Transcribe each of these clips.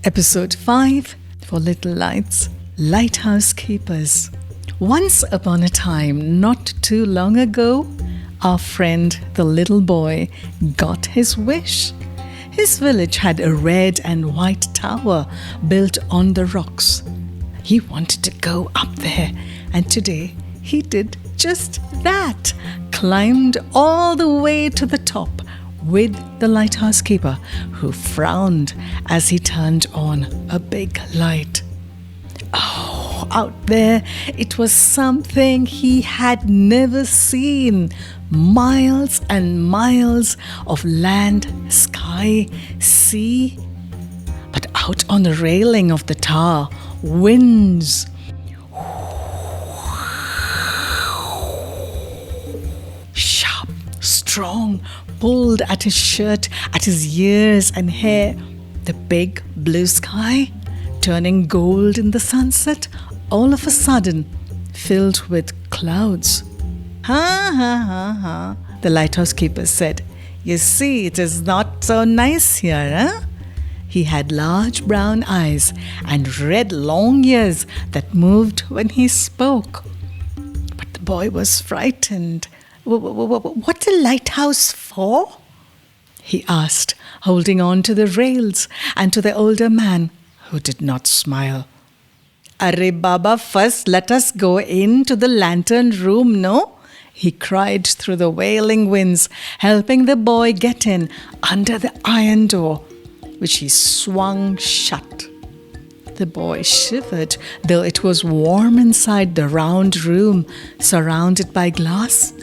Episode 5 for Little Lights, Lighthouse Keepers. Once upon a time, not too long ago, our friend the little boy got his wish. His village had a red and white tower built on the rocks. He wanted to go up there, and today he did just that. Climbed all the way to the top with the lighthouse keeper, who frowned as he turned on a big light. Oh, out there it was something he had never seen. Miles and miles of land, sky, sea. But out on the railing of the tower, winds. Sharp, strong, pulled at his shirt, at his ears and hair. The big blue sky, turning gold in the sunset, all of a sudden filled with clouds. Ha ha ha ha, the lighthouse keeper said. You see, it is not so nice here, eh? He had large brown eyes and red long ears that moved when he spoke. But the boy was frightened. What's a lighthouse for? He asked, holding on to the rails and to the older man, who did not smile. Arre Baba, first let us go into the lantern room, no? He cried through the wailing winds, helping the boy get in under the iron door, which he swung shut. The boy shivered, though it was warm inside the round room, surrounded by glass.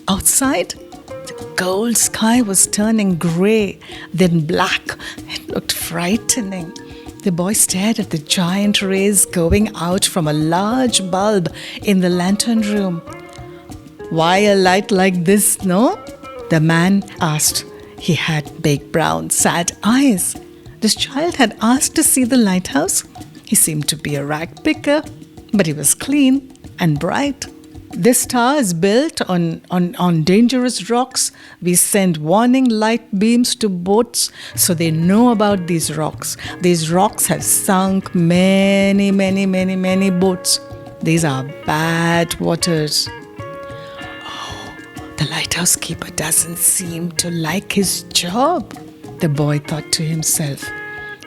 Outside, the gold sky was turning grey, then black. It looked frightening. The boy stared at the giant rays going out from a large bulb in the lantern room. Why a light like this, no? The man asked. He had big brown, sad eyes. This child had asked to see the lighthouse. He seemed to be a rag picker, but he was clean and bright. This tower is built on dangerous rocks. We send warning light beams to boats so they know about these rocks. These rocks have sunk many boats. These are bad waters. Oh, the lighthouse keeper doesn't seem to like his job, the boy thought to himself.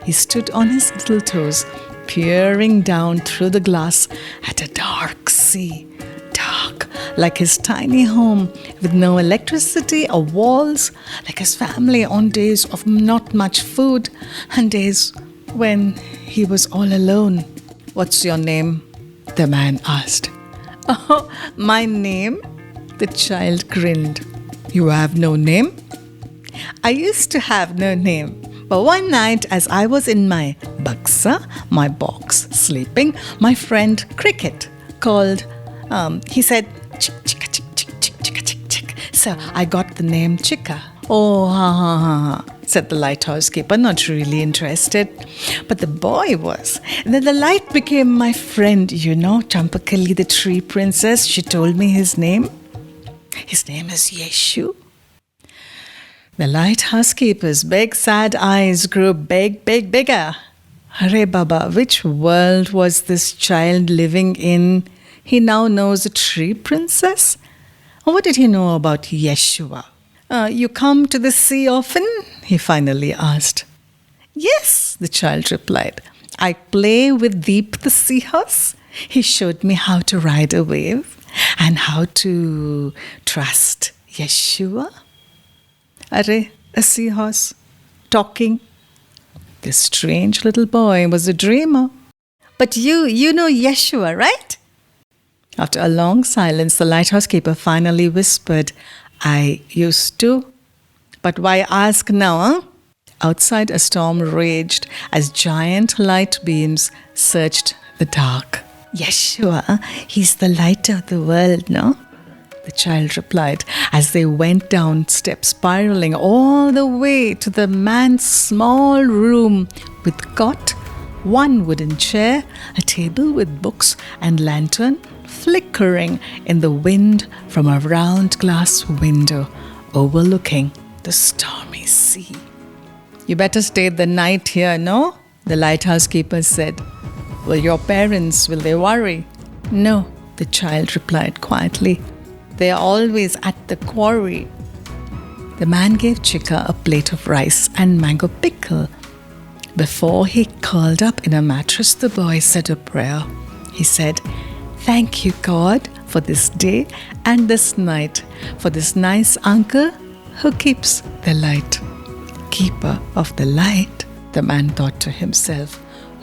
He stood on his little toes, peering down through the glass at a dark sea. Dark, like his tiny home, with no electricity or walls, like his family on days of not much food and days when he was all alone. What's your name? The man asked. Oh, my name? The child grinned. You have no name? I used to have no name, but one night as I was in my baksa, my box, sleeping, my friend Cricket called. He said, chick, chika, chick, chick, chick, chika, chick, chick. So I got the name Chika. Oh, ha, ha, ha, ha, said the lighthouse keeper, not really interested. But the boy was. And then the light became my friend, Champakali, the tree princess. She told me his name. His name is Yeshu. The lighthouse keeper's big, sad eyes grew bigger. Hare Baba, which world was this child living in? He now knows a tree princess? What did he know about Yeshua? You come to the sea often? He finally asked. Yes, the child replied. I play with Deep the seahorse. He showed me how to ride a wave and how to trust Yeshua. Arre, a seahorse, talking. This strange little boy was a dreamer. But you know Yeshua, right? After a long silence, the lighthouse keeper finally whispered, I used to. But why ask now, huh? Outside, a storm raged as giant light beams searched the dark. Yeshua, he's the light of the world, no? The child replied as they went down steps, spiraling all the way to the man's small room with cot, one wooden chair, a table with books and lantern flickering in the wind from a round glass window overlooking the stormy sea. You better stay the night here, no? The lighthouse keeper said, "Will your parents, will they worry?" "No," the child replied quietly. "They are always at the quarry." The man gave Chika a plate of rice and mango pickle. Before he curled up in a mattress, the boy said a prayer. He said, "Thank you, God, for this day and this night, for this nice uncle who keeps the light." Keeper of the light, the man thought to himself.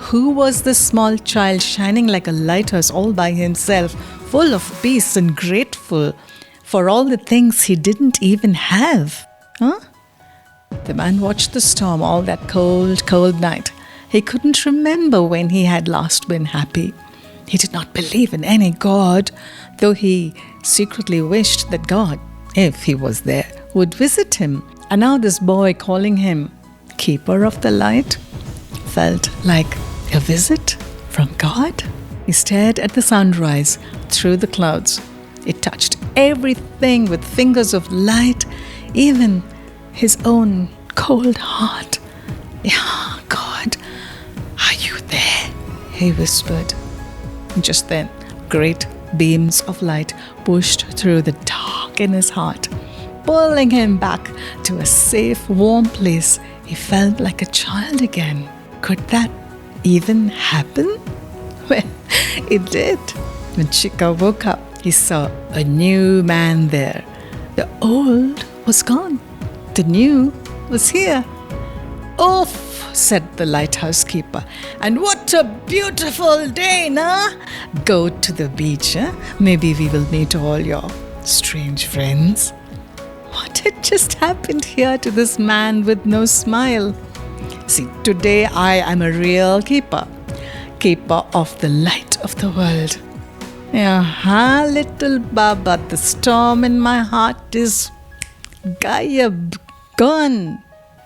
Who was this small child shining like a lighthouse all by himself, full of peace and grateful for all the things he didn't even have? Huh? The man watched the storm all that cold, cold night. He couldn't remember when he had last been happy. He did not believe in any God, though he secretly wished that God, if he was there, would visit him. And now this boy calling him Keeper of the Light felt like a visit from God. He stared at the sunrise through the clouds. It touched everything with fingers of light, even his own cold heart. "Yeah, God, are you there?" he whispered. Just then, great beams of light pushed through the dark in his heart, pulling him back to a safe, warm place. He felt like a child again. Could that even happen? Well, it did. When Chika woke up, he saw a new man there. The old was gone. The new was here. "Oof," said the lighthouse keeper. "And what a beautiful day, nah? Go to the beach, huh? Maybe we will meet all your strange friends." What had just happened here to this man with no smile? See, today I am a real keeper. Keeper of the light of the world. Yeah, little Baba, the storm in my heart is gayab, gone.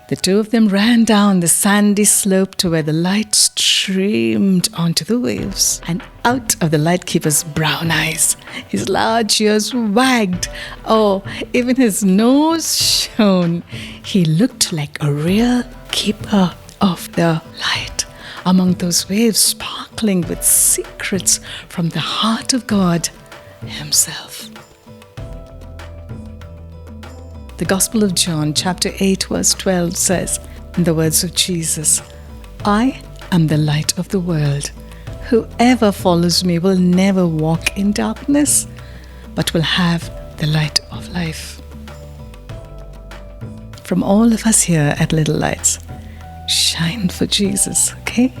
The two of them ran down the sandy slope to where the light streamed onto the waves. And out of the lightkeeper's brown eyes, his large ears wagged. Oh, even his nose shone. He looked like a real keeper of the light among those waves sparkling with secrets from the heart of God himself. The Gospel of John, chapter 8, verse 12 says, in the words of Jesus, "I am the light of the world. Whoever follows me will never walk in darkness, but will have the light of life." From all of us here at Little Lights, shine for Jesus, okay?